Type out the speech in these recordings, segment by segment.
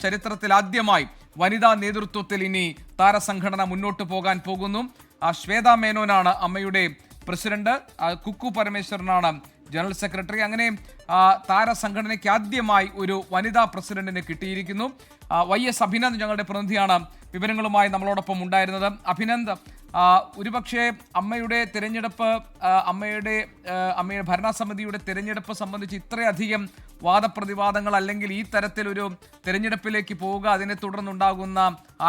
ചരിത്രത്തിൽ ആദ്യമായി വനിതാ നേതൃത്വത്തിൽ ഇനി താരസംഘടന മുന്നോട്ട് പോകാൻ പോകുന്നു. ശ്വേത മേനോനാണ് അമ്മയുടെ പ്രസിഡന്റ്, കുക്കു പരമേശ്വരനാണ് ജനറൽ സെക്രട്ടറി. അങ്ങനെ താരസംഘടനയ്ക്ക് ആദ്യമായി ഒരു വനിതാ പ്രസിഡന്റിന് കിട്ടിയിരിക്കുന്നു. YS അഭിനന്ദ് ഞങ്ങളുടെ പ്രതിനിധിയാണ് വിവരങ്ങളുമായി നമ്മളോടൊപ്പം ഉണ്ടായിരുന്നത്. അഭിനന്ദ്, ഒരുപക്ഷെ അമ്മയുടെ തിരഞ്ഞെടുപ്പ്, അമ്മയുടെ ഭരണസമിതിയുടെ തിരഞ്ഞെടുപ്പ് സംബന്ധിച്ച് ഇത്രയധികം വാദപ്രതിവാദങ്ങൾ, അല്ലെങ്കിൽ ഈ തരത്തിലൊരു തിരഞ്ഞെടുപ്പിലേക്ക് പോവുക, അതിനെ തുടർന്നുണ്ടാകുന്ന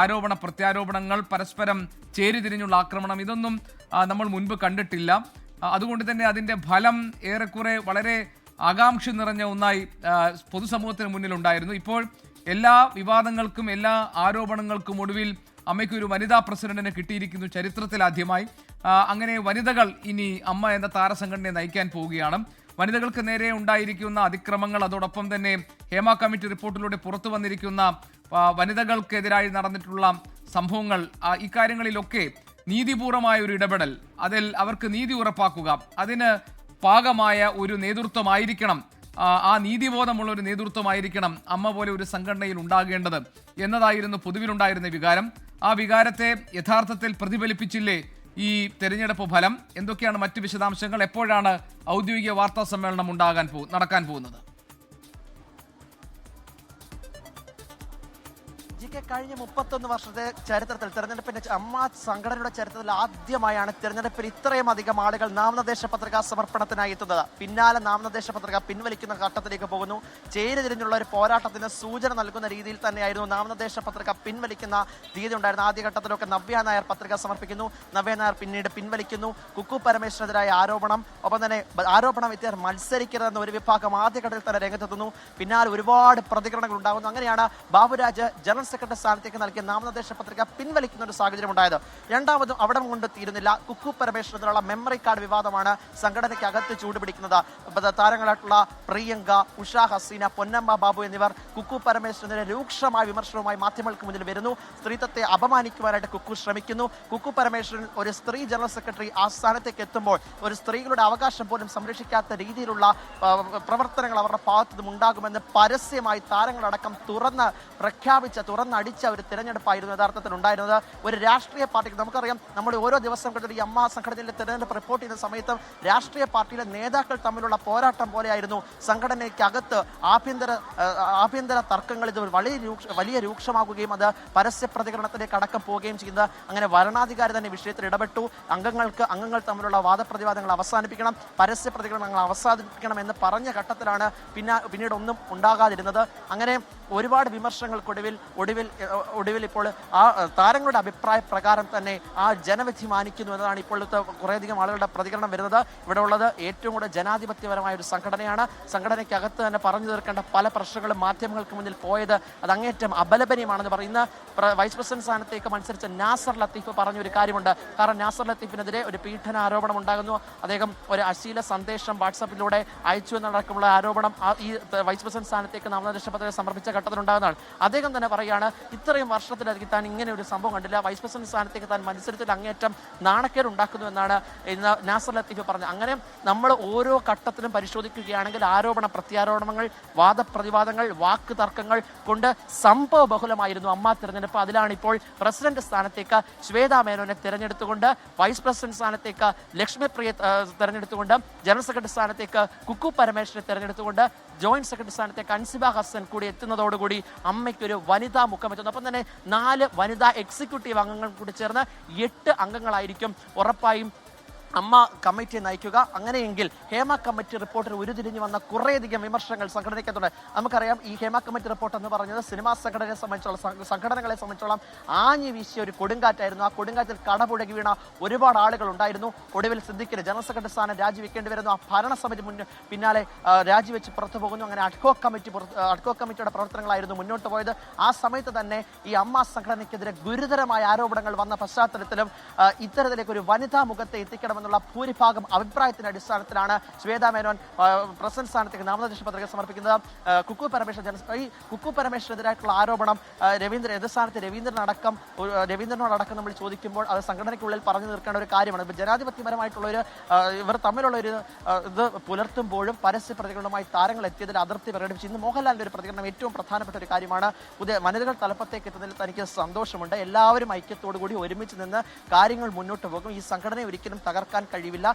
ആരോപണ പ്രത്യാരോപണങ്ങൾ, പരസ്പരം ചേരിതിരിഞ്ഞുള്ള ആക്രമണം, ഇതൊന്നും നമ്മൾ മുൻപ് കണ്ടിട്ടില്ല. അതുകൊണ്ട് തന്നെ അതിൻ്റെ ഫലം ഏറെക്കുറെ വളരെ ആകാംക്ഷ നിറഞ്ഞ ഒന്നായി പൊതുസമൂഹത്തിന് മുന്നിലുണ്ടായിരുന്നു. ഇപ്പോൾ എല്ലാ വിവാദങ്ങൾക്കും എല്ലാ ആരോപണങ്ങൾക്കും ഒടുവിൽ അമ്മയ്ക്കൊരു വനിതാ പ്രസിഡന്റിനെ കിട്ടിയിരിക്കുന്നു, ചരിത്രത്തിലാദ്യമായി. അങ്ങനെ വനിതകൾ ഇനി അമ്മ എന്ന താരസംഘടനയെ നയിക്കാൻ പോവുകയാണ്. വനിതകൾക്ക് നേരെ ഉണ്ടായിരിക്കുന്ന അതിക്രമങ്ങൾ, അതോടൊപ്പം തന്നെ ഹേമ കമ്മിറ്റി റിപ്പോർട്ടിലൂടെ പുറത്തു വന്നിരിക്കുന്ന വനിതകൾക്കെതിരായി നടന്നിട്ടുള്ള സംഭവങ്ങൾ, ഇക്കാര്യങ്ങളിലൊക്കെ നീതിപൂർവമായ ഒരു ഇടപെടൽ, അതിൽ അവർക്ക് നീതി ഉറപ്പാക്കുക, അതിന് പാകമായ ഒരു നേതൃത്വമായിരിക്കണം, ആ നീതിബോധമുള്ള ഒരു നേതൃത്വമായിരിക്കണം അമ്മ പോലെ ഒരു സംഘടനയിൽ ഉണ്ടാകേണ്ടത് എന്നതായിരുന്നു പൊതുവിലുണ്ടായിരുന്ന വികാരം. ആ വികാരത്തെ യഥാർത്ഥത്തിൽ പ്രതിഫലിപ്പിച്ചില്ലേ ഈ തെരഞ്ഞെടുപ്പ് ഫലം? എന്തൊക്കെയാണ് മറ്റ് വിശദാംശങ്ങൾ? എപ്പോഴാണ് ഔദ്യോഗിക വാർത്താ സമ്മേളനം നടക്കാൻ പോകുന്നത്? കഴിഞ്ഞ 31 വർഷത്തെ ചരിത്രത്തിൽ, തെരഞ്ഞെടുപ്പിന്റെ അമ്മ സംഘടനയുടെ ചരിത്രത്തിൽ ആദ്യമായാണ് തെരഞ്ഞെടുപ്പിൽ ഇത്രയും അധികം ആളുകൾ നാമനിർദ്ദേശ പത്രിക സമർപ്പണത്തിനായി എത്തുന്നത്. പിന്നാലെ നാമനിർദ്ദേശ പത്രിക പിൻവലിക്കുന്ന ഘട്ടത്തിലേക്ക് പോകുന്നു. ചേരിതിരിഞ്ഞുള്ള ഒരു പോരാട്ടത്തിന് സൂചന നൽകുന്ന രീതിയിൽ തന്നെയായിരുന്നു നാമനിർദ്ദേശ പത്രിക പിൻവലിക്കുന്ന രീതി ഉണ്ടായിരുന്നത്. ആദ്യഘട്ടത്തിലൊക്കെ നവ്യ നായർ പത്രിക സമർപ്പിക്കുന്നു, നവ്യ നായർ പിന്നീട് പിൻവലിക്കുന്നു. കുക്കു പരമേശ്വരനെതിരായ ആരോപണം, ഒപ്പം തന്നെ ആരോപണം ഇത്തരം മത്സരിക്കരുതെന്ന ഒരു വിഭാഗം ആദ്യഘട്ടത്തിൽ തന്നെ രംഗത്തെത്തുന്നു. പിന്നാലെ ഒരുപാട് പ്രതികരണങ്ങൾ ഉണ്ടാകുന്നു. അങ്ങനെയാണ് ബാബുരാജ് ജനറൽ സെക്രട്ടറി സ്ഥാനത്തേക്ക് നൽകിയ നാമനിർദ്ദേശ പത്രിക പിൻവലിക്കുന്ന ഒരു സാഹചര്യം ഉണ്ടായത്. രണ്ടാമതും അവിടെ കൊണ്ട് തീരുന്നില്ല. കുക്കു പരമേശ്വരനുള്ള മെമ്മറി കാർഡ് വിവാദമാണ് സംഘടനയ്ക്ക് അകത്ത് ചൂടുപിടിക്കുന്നത്. താരങ്ങളായിട്ടുള്ള പ്രിയങ്ക, ഉഷ ഹസീന, പൊന്നമ്മ ബാബു എന്നിവർ കുക്കു പരമേശ്വരനെതിരെ രൂക്ഷമായ വിമർശനവുമായി മാധ്യമങ്ങൾക്ക് മുന്നിൽ വരുന്നു. സ്ത്രീത്വത്തെ അപമാനിക്കുവാനായിട്ട് കുക്കു ശ്രമിക്കുന്നു. കുക്കു പരമേശ്വരൻ ഒരു സ്ത്രീ ജനറൽ സെക്രട്ടറി ആ സ്ഥാനത്തേക്ക് എത്തുമ്പോൾ ഒരു സ്ത്രീകളുടെ അവകാശം പോലും സംരക്ഷിക്കാത്ത രീതിയിലുള്ള പ്രവർത്തനങ്ങൾ അവരുടെ ഭാഗത്തുനിന്നും ഉണ്ടാകുമെന്ന് പരസ്യമായി താരങ്ങളടക്കം തുറന്നടിച്ച ഒരു തിരഞ്ഞെടുപ്പായിരുന്നു യഥാർത്ഥത്തിൽ ഉണ്ടായിരുന്നത്. ഒരു രാഷ്ട്രീയ പാർട്ടിക്ക്, നമുക്കറിയാം, നമ്മൾ ഓരോ ദിവസം കണ്ടൊരു ഈ അമ്മ സംഘടനയിലെ തിരഞ്ഞെടുപ്പ് റിപ്പോർട്ട് ചെയ്യുന്ന സമയത്തും രാഷ്ട്രീയ പാർട്ടിയിലെ നേതാക്കൾ തമ്മിലുള്ള പോരാട്ടം പോലെയായിരുന്നു സംഘടനയ്ക്കകത്ത് ആഭ്യന്തര തർക്കങ്ങൾ ഇത് വലിയ രൂക്ഷമാകുകയും അത് പരസ്യ പ്രതികരണത്തിലേക്ക് അടക്കം പോവുകയും ചെയ്യുന്നത്. അങ്ങനെ വരണാധികാരി തന്നെ വിഷയത്തിൽ ഇടപെട്ടു. അംഗങ്ങൾ തമ്മിലുള്ള വാദപ്രതിവാദങ്ങൾ അവസാനിപ്പിക്കണം, പരസ്യ പ്രതികരണങ്ങൾ അവസാനിപ്പിക്കണം എന്ന് പറഞ്ഞ ഘട്ടത്തിലാണ് പിന്നീട് ഒന്നും ഉണ്ടാകാതിരുന്നത്. അങ്ങനെ ഒരുപാട് വിമർശനങ്ങൾക്കൊടുവിൽ ഇപ്പോൾ ആ താരങ്ങളുടെ അഭിപ്രായ പ്രകാരം തന്നെ ആ ജനവിധി മാനിക്കുന്നു എന്നതാണ് ഇപ്പോഴത്തെ കുറേയധികം ആളുകളുടെ പ്രതികരണം വരുന്നത്. ഇവിടെ ഉള്ളത് ഏറ്റവും കൂടുതൽ ജനാധിപത്യപരമായ ഒരു സംഘടനയാണ്. സംഘടനയ്ക്കകത്ത് തന്നെ പറഞ്ഞു തീർക്കേണ്ട പല പ്രശ്നങ്ങളും മാധ്യമങ്ങൾക്ക് മുന്നിൽ പോയത് അത് അങ്ങേറ്റം അപലപനീയമാണെന്ന് പറയുന്ന വൈസ് പ്രസിഡന്റ് സ്ഥാനത്തേക്ക് മത്സരിച്ച നാസർ ലത്തീഫ് പറഞ്ഞൊരു കാര്യമുണ്ട്. കാരണം നാസർ ലത്തീഫിനെതിരെ ഒരു പീഡന ആരോപണം ഉണ്ടാകുന്നു. അദ്ദേഹം ഒരു അശ്ലീല സന്ദേശം വാട്സാപ്പിലൂടെ അയച്ചു എന്നടക്കമുള്ള ആരോപണം ഈ വൈസ് പ്രസിഡന്റ് സ്ഥാനത്തേക്ക് നാമനിർദ്ദേശ പത്രിക സമർപ്പിച്ച ഘട്ടത്തിലുണ്ടാകുന്നതാണ്. അദ്ദേഹം തന്നെ പറയുകയാണ്, ഇത്രയും വർഷത്തിലധികം താൻ ഇങ്ങനെ ഒരു സംഭവം കണ്ടില്ല, വൈസ് പ്രസിഡന്റ് സ്ഥാനത്തേക്ക് താൻ മത്സരത്തിൽ അങ്ങേറ്റം നാണക്കേട് ഉണ്ടാക്കുന്നു എന്നാണ് ഇന്ന് നാസർ ലത്തീഫ് പറഞ്ഞത്. അങ്ങനെ നമ്മൾ ഓരോ ഘട്ടത്തിലും പരിശോധിക്കുകയാണെങ്കിൽ ആരോപണ പ്രത്യാരോപണങ്ങൾ, വാദപ്രതിവാദങ്ങൾ, വാക്ക് തർക്കങ്ങൾ കൊണ്ട് സംഭവ ബഹുലമായിരുന്നു അമ്മ തിരഞ്ഞെടുപ്പ്. അതിലാണ് ഇപ്പോൾ പ്രസിഡന്റ് സ്ഥാനത്തേക്ക് ശ്വേത മേനോനെ തിരഞ്ഞെടുത്തുകൊണ്ട്, വൈസ് പ്രസിഡന്റ് സ്ഥാനത്തേക്ക് ലക്ഷ്മിപ്രിയ തിരഞ്ഞെടുത്തുകൊണ്ട്, ജനറൽ സെക്രട്ടറി സ്ഥാനത്തേക്ക് കുക്കു പരമേശ്വരനെ തിരഞ്ഞെടുത്തുകൊണ്ട്, ജോയിന്റ് സെക്രട്ടറി സ്ഥാനത്തേക്ക് അൻസിബ ഹസൻ കൂടി എത്തുന്നതോടുകൂടി അമ്മയ്ക്കൊരു വനിതാ മുഖം എത്തുന്നു. ഒപ്പം തന്നെ 4 വനിതാ എക്സിക്യൂട്ടീവ് അംഗങ്ങൾ കൂടി ചേർന്ന് 8 അംഗങ്ങളായിരിക്കും ഉറപ്പായും അമ്മ കമ്മിറ്റിയെ നയിക്കുക. അങ്ങനെയെങ്കിൽ ഹേമ കമ്മിറ്റി റിപ്പോർട്ടിൽ ഉരുതിരിഞ്ഞു വന്ന കുറേയധികം വിമർശനങ്ങൾ സംഘടനയ്ക്കകത്തുണ്ട്. നമുക്കറിയാം, ഈ ഹേമ കമ്മിറ്റി റിപ്പോർട്ട് എന്ന് പറഞ്ഞത് സിനിമാ സംഘടനകളെ സംബന്ധിച്ചോളം ആഞ്ഞു വീശിയ ഒരു കൊടുങ്കാറ്റായിരുന്നു. ആ കൊടുങ്കാറ്റിൽ കടപുഴകി വീണ ഒരുപാട് ആളുകൾ ഉണ്ടായിരുന്നു. ഒടുവിൽ സിദ്ദിഖിന് ജനറൽ സെക്രട്ടറി സ്ഥാനം രാജിവെക്കേണ്ടി വരുന്നു. ആ ഭരണസമിതി പിന്നാലെ രാജിവെച്ച് പുറത്തു പോകുന്നു. അങ്ങനെ അഡ്ഹോക് കമ്മിറ്റിയുടെ പ്രവർത്തനങ്ങളായിരുന്നു മുന്നോട്ട് പോയത്. ആ സമയത്ത് തന്നെ ഈ അമ്മ സംഘടനയ്ക്കെതിരെ ഗുരുതരമായ ആരോപണങ്ങൾ വന്ന പശ്ചാത്തലത്തിലും ഇത്തരത്തിലേക്ക് ഒരു വനിതാ മുഖത്തെ എത്തിക്കണം വേണമെന്നുള്ള ഭൂരിഭാഗം അഭിപ്രായത്തിന്റെ അടിസ്ഥാനത്തിലാണ് ശ്വേതാ മേനോൻ പ്രസിഡന്റ് സ്ഥാനത്തേക്ക് നാമനിർദ്ദേശ പത്രിക സമർപ്പിക്കുന്നത്. കുക്കു പരമേശ്വരൻ ഈ കുക്കു പരമേശ്വരനെതിരായിട്ടുള്ള ആരോപണം എതിർ സ്ഥാനത്ത് രവീന്ദ്രനോടക്കം നമ്മൾ ചോദിക്കുമ്പോൾ അത് സംഘടനയ്ക്കുള്ളിൽ പറഞ്ഞു തീർക്കേണ്ട ഒരു കാര്യമാണ്. ഇപ്പൊ ജനാധിപത്യപരമായിട്ടുള്ള ഇവർ തമ്മിലുള്ള ഒരു ഇത് പുലർത്തുമ്പോഴും പരസ്യ പ്രതികരണവുമായി താരങ്ങൾ എത്തിയതിൽ അതൃപ്തി പ്രകടിപ്പിച്ചു. ഇന്ന് മോഹൻലാലിന്റെ ഒരു പ്രതികരണം ഏറ്റവും പ്രധാനപ്പെട്ട ഒരു കാര്യമാണ്. പുതിയ വനിതകൾ തലപ്പത്തേക്ക് എത്തുന്നതിൽ തനിക്ക് സന്തോഷമുണ്ട്. എല്ലാവരും ഐക്യത്തോടുകൂടി ഒരുമിച്ച് നിന്ന് കാര്യങ്ങൾ മുന്നോട്ട് പോകും. ഈ സംഘടനയെ ഒരിക്കലും തകർക്കാൻ കഴിയില്ല.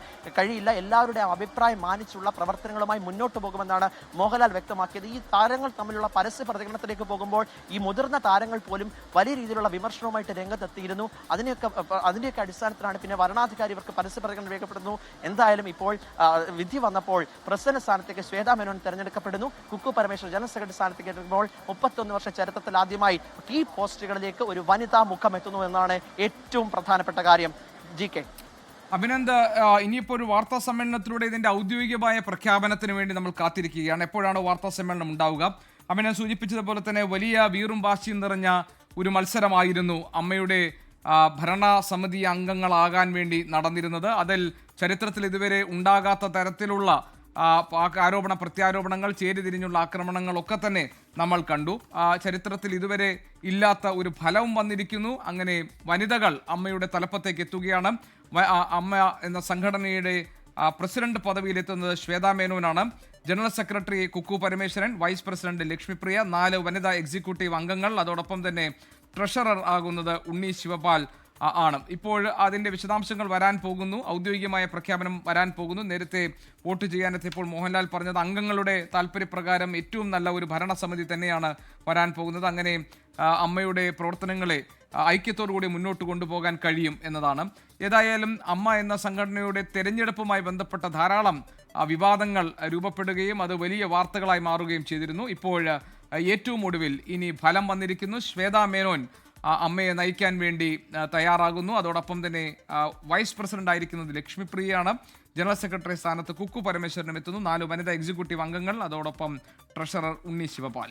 എല്ലാവരുടെയും അഭിപ്രായം മാനിച്ചുള്ള പ്രവർത്തനങ്ങളുമായി മുന്നോട്ട് പോകുമെന്നാണ് മോഹൻലാൽ വ്യക്തമാക്കിയത്. ഈ താരങ്ങൾ തമ്മിലുള്ള പരസ്യ പ്രതികരണത്തിലേക്ക് പോകുമ്പോൾ ഈ മുതിർന്ന താരങ്ങൾ പോലും വലിയ രീതിയിലുള്ള വിമർശനവുമായിട്ട് രംഗത്തെത്തിയിരുന്നു. അതിന്റെയൊക്കെ അടിസ്ഥാനത്തിലാണ് പിന്നെ വരണാധികാരി ഇവർക്ക് പരസ്യ പ്രതികരണം രേഖപ്പെടുന്നു. എന്തായാലും ഇപ്പോൾ വിധി വന്നപ്പോൾ പ്രസിഡന്റ് സ്ഥാനത്തേക്ക് ശ്വേതാ മേനോൻ തെരഞ്ഞെടുക്കപ്പെടുന്നു. കുക്കു പരമേശ്വരൻ ജനറൽ സെക്രട്ടറി സ്ഥാനത്തേക്ക് എത്തുമ്പോൾ 31 വർഷ ചരിത്രത്തിൽ ആദ്യമായി ഈ പോസ്റ്റുകളിലേക്ക് ഒരു വനിതാ മുഖം എത്തുന്നു എന്നാണ് ഏറ്റവും പ്രധാനപ്പെട്ട കാര്യം. GK അഭിനന്ദ്, ഇനിയിപ്പോൾ ഒരു വാർത്താ സമ്മേളനത്തിലൂടെ ഇതിന്റെ ഔദ്യോഗികമായ പ്രഖ്യാപനത്തിന് വേണ്ടി നമ്മൾ കാത്തിരിക്കുകയാണ്. എപ്പോഴാണ് വാർത്താ സമ്മേളനം ഉണ്ടാവുക? അഭിനന്ദ് സൂചിപ്പിച്ചതുപോലെ തന്നെ വലിയ വീറും വാശിയും നിറഞ്ഞ ഒരു മത്സരമായിരുന്നു അമ്മയുടെ ഭരണസമിതി അംഗങ്ങളാകാൻ വേണ്ടി നടന്നിരുന്നത്. അതിൽ ചരിത്രത്തിൽ ഇതുവരെ ഉണ്ടാകാത്ത തരത്തിലുള്ള ആരോപണ പ്രത്യാരോപണങ്ങൾ, ചേരിതിരിഞ്ഞുള്ള ആക്രമണങ്ങളൊക്കെ തന്നെ നമ്മൾ കണ്ടു. ചരിത്രത്തിൽ ഇതുവരെ ഇല്ലാത്ത ഒരു ഫലവും വന്നിരിക്കുന്നു. അങ്ങനെ വനിതകൾ അമ്മയുടെ തലപ്പത്തേക്ക് എത്തുകയാണ്. അമ്മ എന്ന സംഘടനയുടെ പ്രസിഡന്റ് പദവിയിലെത്തുന്നത് ശ്വേതാ മേനോനാണ്. General secretary Kukku Parameswaran, vice president Lakshmipriya, 4 വനിതാ എക്സിക്യൂട്ടീവ് അംഗങ്ങൾ, അതോടൊപ്പം തന്നെ ട്രഷറർ ആകുന്നത് ഉണ്ണി ശിവപാൽ ആണ്. ഇപ്പോൾ അതിന്റെ വിശദാംശങ്ങൾ വരാൻ പോകുന്നു. ഔദ്യോഗികമായ പ്രഖ്യാപനം വരാൻ പോകുന്നു. നേരത്തെ വോട്ട് ചെയ്യാനെത്തിയപ്പോൾ മോഹൻലാൽ പറഞ്ഞത് അംഗങ്ങളുടെ താല്പര്യപ്രകാരം ഏറ്റവും നല്ല ഒരു ഭരണസമിതി തന്നെയാണ് വരാൻ പോകുന്നത്. അങ്ങനെ അമ്മയുടെ പ്രവർത്തനങ്ങളെ ഐക്യത്തോടുകൂടി മുന്നോട്ട് കൊണ്ടുപോകാൻ കഴിയും എന്നതാണ്. ഏതായാലും അമ്മ എന്ന സംഘടനയുടെ തെരഞ്ഞെടുപ്പുമായി ബന്ധപ്പെട്ട ധാരാളം വിവാദങ്ങൾ രൂപപ്പെടുകയും അത് വലിയ വാർത്തകളായി മാറുകയും ചെയ്തിരുന്നു. ഇപ്പോൾ ഏറ്റവും ഒടുവിൽ ഇനി ഫലം വന്നിരിക്കുന്നു. ശ്വേതാ മേനോൻ അമ്മയെ നയിക്കാൻ വേണ്ടി തയ്യാറാകുന്നു. അതോടൊപ്പം തന്നെ വൈസ് പ്രസിഡന്റ് ആയിരിക്കുന്നത് ലക്ഷ്മിപ്രിയയാണ്. ജനറൽ സെക്രട്ടറി സ്ഥാനത്ത് കുക്കു പരമേശ്വരനും എത്തുന്നു. 4 വനിതാ എക്സിക്യൂട്ടീവ് അംഗങ്ങൾ, അതോടൊപ്പം ട്രഷറർ ഉണ്ണി ശിവപാൽ.